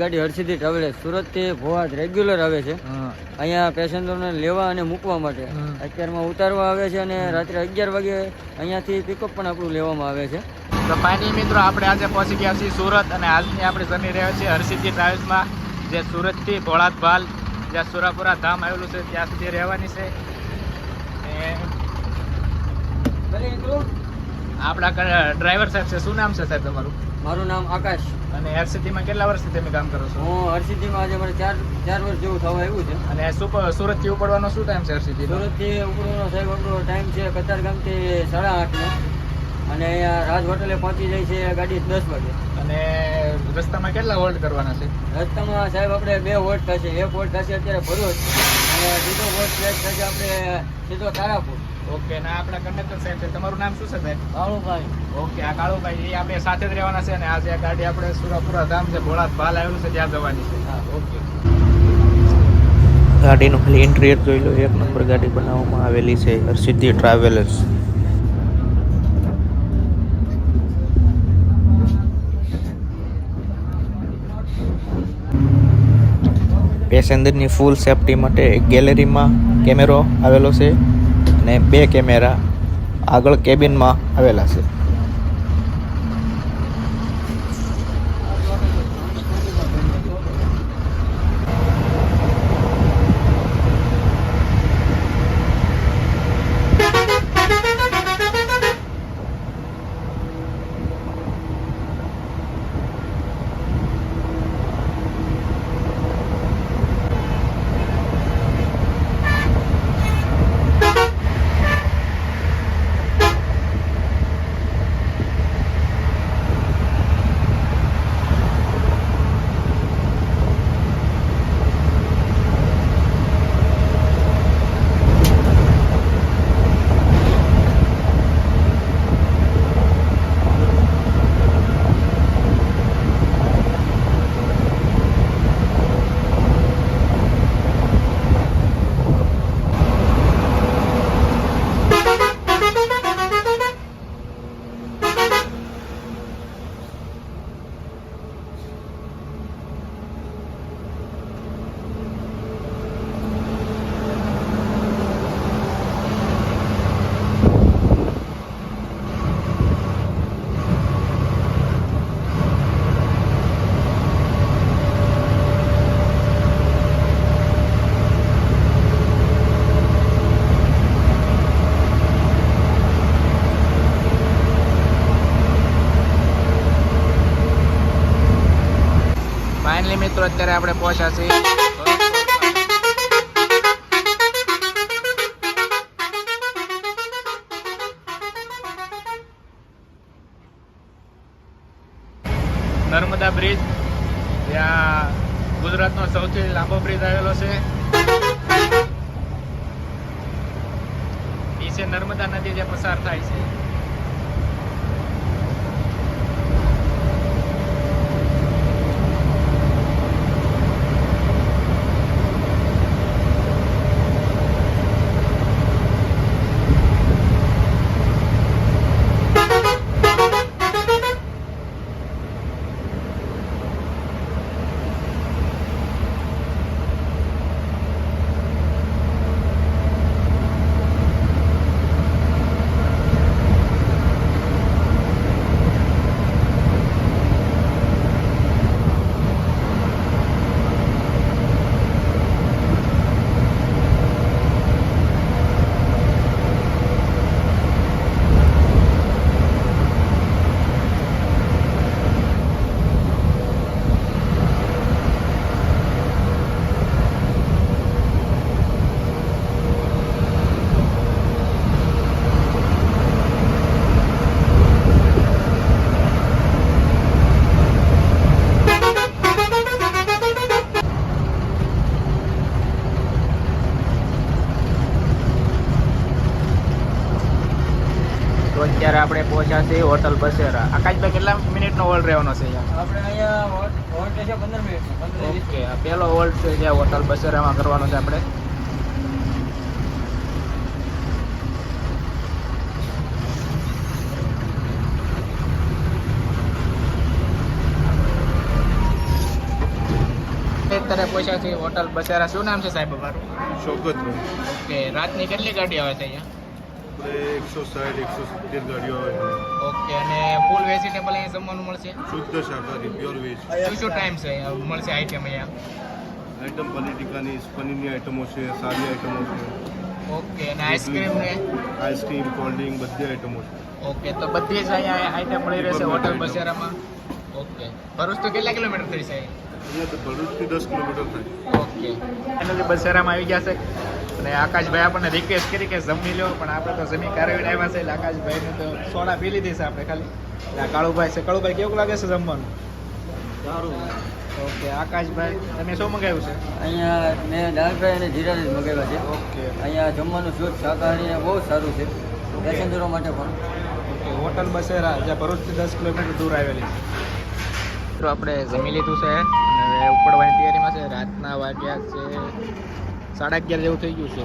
ગાડી હરસિદ્ધિ ટ્રાવેલર્સ સુરતથી ભોવાદ રેગ્યુલર આવે છે. અહીંયા પેસેન્જરોને લેવા અને મૂકવા માટે અત્યારમાં ઉતારવા આવે છે અને રાત્રે 11 વાગે અહીંયાથી પિકઅપ પણ આપણું લેવામાં આવે છે. તો ફાઇનલી મિત્રો આપણે આજે પહોંચી ગયા છીએ સુરત અને આજની આપણે જમી રહ્યા છીએ હરસિદ્ધિ ટ્રાવેલ્સમાં, જે સુરતથી ભોળાદ ભાલ જ્યાં સુરાપુરા ધામ આવેલું છે ત્યાં સુધી રહેવાની છે. આપણા ડ્રાઈવર સાહેબ છે, શું નામ છે સાહેબ તમારું? મારું નામ આકાશ. અને હરસિદ્ધિમાં કેટલા વર્ષથી તમે કામ કરો છો? હું હરસિદ્ધિમાં આજે મારે 4 વર્ષ જેવું થવા આવ્યું છે. અને સુરતથી ઉપડવાનો શું ટાઈમ છે હરસિદ્ધિ? સુરતથી ઉપડવાનો સાહેબ આપણો ટાઈમ છે કતારગામથી 8:30નો અને અહીંયા રાજ હોટલે પહોંચી જાય છે ગાડી 10 વાગે. અને રસ્તામાં કેટલા હોલ્ડ કરવાના છે? રસ્તામાં સાહેબ આપણે 2 હોલ્ડ થશે. એક હોલ્ડ થશે અત્યારે ભરૂચ અને બીજો હોલ્ડ પ્લેસ થશે આપણે સીધો તારાપુર. ઓકે. અને આપણા કંડક્ટર સાહેબ છે, તમારું નામ શું છે સાહેબ? કાળુભાઈ. ઓકે. આ કાળુભાઈ એ આપણે સાથે જ રહેવાના છે અને આ જે ગાડી આપણે સુરાપુરા ધામ છે ભોળાદ ભાલ આવેલું છે ત્યાં જવાની છે. હા, ઓકે. ગાડીનું ખાલી ઇન્ટિરિયર જોઈ લો, 1 નંબર ગાડી બનાવવામાં આવેલી છે હરસિદ્ધિ ટ્રાવેલર્સ. પેસેન્જરની ફૂલ સેફટી માટે ગેલેરીમાં કેમેરો આવેલો છે અને 2 કેમેરા આગળ કેબિનમાં આવેલા છે. ફાઇનલી મિત્રો અત્યારે આપણે પહોંચ્યા છીએ નર્મદા બ્રિજ, ત્યાં ગુજરાતનો સૌથી લાંબો બ્રિજ આવેલો છે. નીચે નર્મદા નદી જે પસાર થાય છે. તો અત્યારે આપણે પહોંચ્યા છીએ હોટલ બસેરા. આકાશભાઈ કેટલા મિનિટનો હોલ્ડ રહેવાનો છે અહીંયા? આપણે અહીંયા હોલ્ડ છે 15 મિનિટ. 15-20 ઓકે. પહેલો હોલ્ડ છે જે હોટલ બસેરામાં કરવાનો છે આપણે. અત્યારે પહોંચ્યા છીએ હોટલ બસેરા. શું નામ છે સાહેબ અમારું? શોકતભાઈ, ઓકે, રાતની કેટલી ગાડી આવે છે અહીંયા? આપણે 160-170 ગાડીઓ આવે છે. ઓકે, અને ફૂલ વેજીટેબલ અહીંયા જમવાનું મળશે? શુદ્ધ શાકાહારી, પ્યોર વેજ. શું શું ટાઈમ છે અહીંયા મળશે આઈટમ અહીંયા? આઈટમ પનીર ટીકાની, પનીરની આઈટમો છે, સાદી આઈટમો છે, ઓકે, અને આઈસ્ક્રીમ ને? આઈસ્ક્રીમ, કોલ્ડ ડ્રિંક બધી આઈટમો છે. ઓકે, તો બધી જ અહીંયા આઈટમ મળી રહેશે હોટલ બસેરામાં. ઓકે, ભરૂચથી કેટલા કિલોમીટર થઈ છે? અહીંયા તો ભરૂચથી 10 કિલોમીટર થાય. ઓકે, એનાથી બસેરામાં આવી ગયા છે અને આકાશભાઈ આપણને રિક્વેસ્ટ કરી કે જમી લો, પણ આપણે તો જમી કારવીને આવ્યા છે એટલે આકાશભાઈને તો સોડા પી લીધી છે આપણે ખાલી. એટલે આ કાળુભાઈ છે. કાળુભાઈ કેવું લાગે છે જમવાનું? સારું. ઓકે, આકાશભાઈ તમે શું મંગાવ્યું છે? અહીંયા મેં દાળ ફ્રાય અને જીરા રાઈસ મગાવ્યા છે. ઓકે, અહીંયા જમવાનું શુદ્ધ શાકાહારી અને બહુ સારું છે પેસેન્જરો માટે પણ. ઓકે, હોટલ બસેરા જ્યાં ભરૂચથી 10 કિલોમીટર દૂર આવેલી છે. મિત્રો આપણે જમી લીધું છે અને હવે ઉપડવાની તૈયારીમાં છે. રાતના વાગ્યા છે 11:30 જેવું થઈ ગયું છે.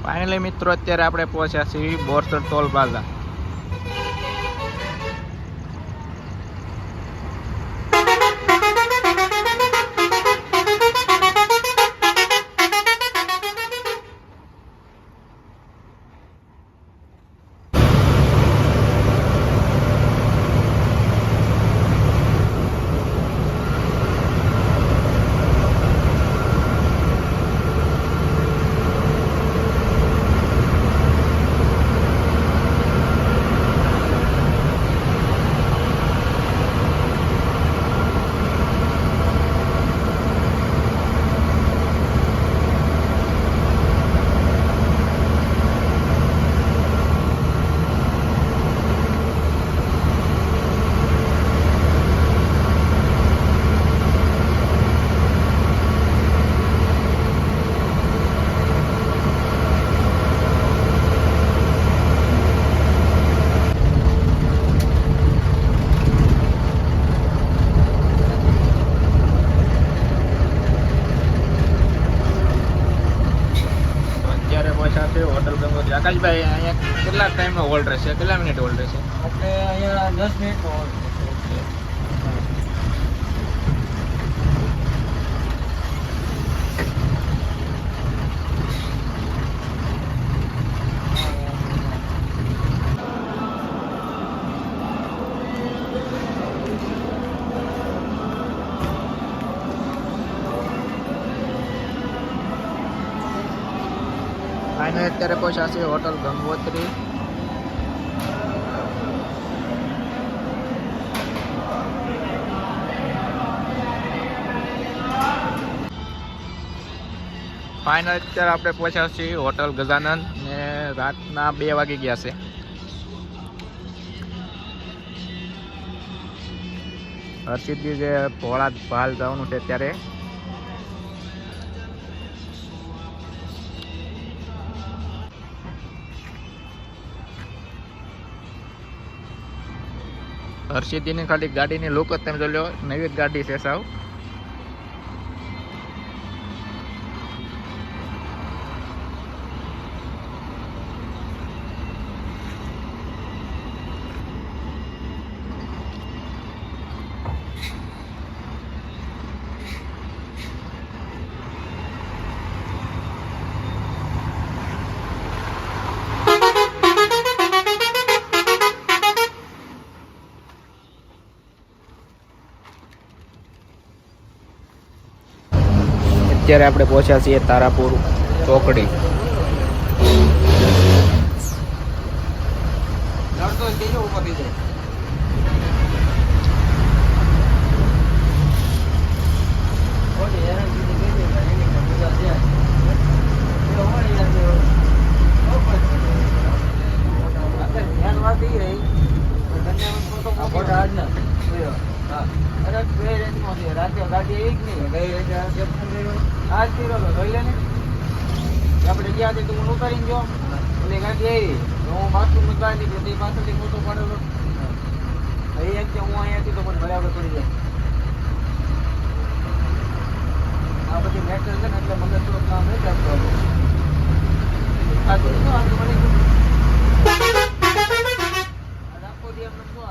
ફાઇનલી મિત્રો અત્યારે આપણે પહોંચ્યા છીએ બોરસદ ટોલ પ્લાઝા. છે હોટલ ગંગોત્રી. આકાશભાઈ અહીંયા કેટલા ટાઈમનો હોલ્ડ રહેશે, કેટલા મિનિટ હોલ્ડ રહેશે? આપણે અહીંયા 10 મિનિટ આને અત્યારે પહોંચ્યા છે હોટલ ગંગોત્રી. ફાઇનલ અત્યારે આપણે પહોંચ્યા છીએ હોટલ ગજાનન ને રાતના 2 વાગી ગયા છે. હર્ષિતજી જે ભોળા ભાલ જવાનું છે ત્યારે હર્ષિતજીની ખાલી ગાડીની લુક જ તમે જોઈ લો, નવી જ ગાડી છે સાવ. અત્યારે આપણે પહોંચ્યા છીએ તારાપુર ચોકડી. રાતે ગાડી એક નહીં આજ કર્યો લઈ લે ને આપણે ગયા હતી તું ઉતારી ગયો એટલે ગાડી આવી હું બાથરૂમ બહાર નીકળ્યો તે પાછળથી ફોટો પાડેલો એમ કે હું અહીંયાથી તો મને બરાબર પડી જાય. આ બધી મેટર છે ને એટલે મને થોડોક કામ નથી આપતો આખો દી એમને શું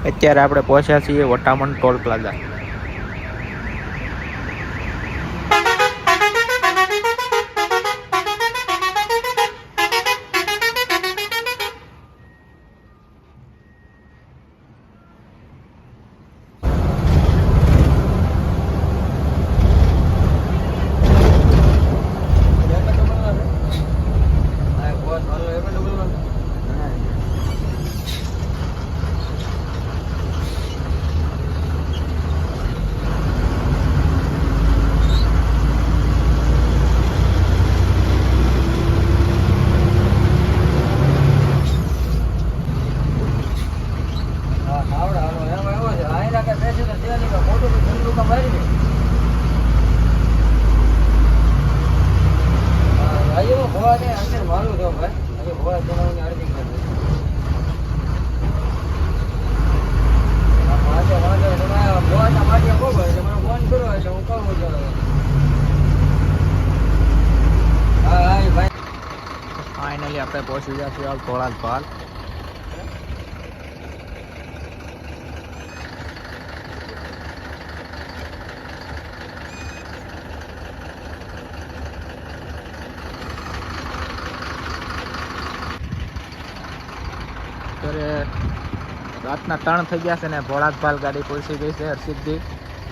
અત્યારે આપણે પહોંચ્યા છીએ વટામણ ટોલ પ્લાઝા. નહીં મોટું ઠંડુ કામ મારી દે આજે ભોવા છે અંદર મારું છો ભાઈ આજે ભોવા ચલાવવાની હાર્દિક ભોવાના માટે બહુ ભાઈ મને ફોન કરો એટલે હું કહું છું હા હા ભાઈ ફાઇનલી આપણે પહોંચી ગયા છીએ ધોળાજ પાલ. અત્યારે રાતના 3 થઈ ગયા છે ને ભોળાજપાલ ગાડી પહોંચી ગઈ છે હરસિદ્ધિ.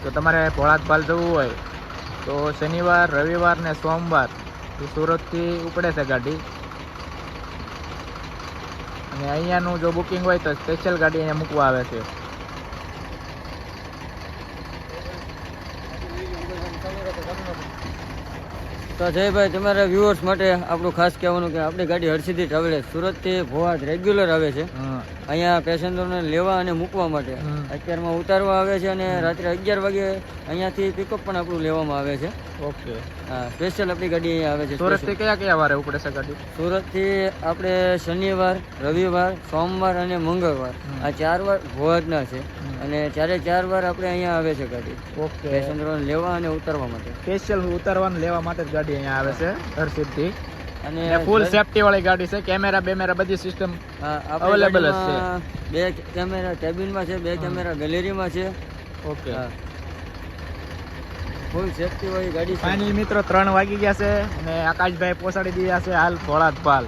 તો તમારે ભોળાજપાલ જવું હોય તો શનિવાર રવિવાર ને સોમવાર સુરતથી ઉપડે છે ગાડી. અને અહીંયાનું જો બુકિંગ હોય તો સ્પેશિયલ ગાડી અહીંયા મૂકવા આવે છે. તો જયભાઈ તમારા વ્યુઅર્સ માટે આપણું ખાસ કહેવાનું કે આપણી ગાડી હરસિદ્ધિ ટ્રાવેલર્સ સુરતથી ભોવાજ રેગ્યુલર આવે છે અહીંયા પેસેન્જરોને લેવા અને મૂકવા માટે. અત્યારમાં ઉતારવા આવે છે અને રાત્રે 11 વાગે અહીંયાથી પિકઅપ પણ આપણું લેવામાં આવે છે. ઓકે. હા સ્પેશિયલ આપણી ગાડી અહીંયા આવે છે. સુરતથી કયા કયા વારે ઉપડે છે ગાડી? સુરતથી આપણે શનિવાર રવિવાર સોમવાર અને મંગળવાર આ 4 વાર ભોવાજના છે અને 4 વાર આપણે અહીંયા આવે છે ગાડી. ઓકે. પેસેન્જરોને લેવા અને ઉતારવા માટે. સ્પેશિયલ ઉતારવાને લેવા માટે જ ગાડી અહીંયા આવે છે હરસિદ્ધિ. અને ફૂલ સેફટી વાળી ગાડી છે. કેમેરા બેમેરા બધી સિસ્ટમ અવેલેબલ જ છે. 2 કેમેરા કેબિનમાં છે, 2 કેમેરા ગેલેરીમાં છે. ઓકે. ફૂલ સેફટી વાળી ગાડી છે. ફાઇનલી મિત્રો 3 વાગી ગયા છે અને આકાશભાઈ પહોંચાડી દીધા છે હાલ ભોળાજપાલ.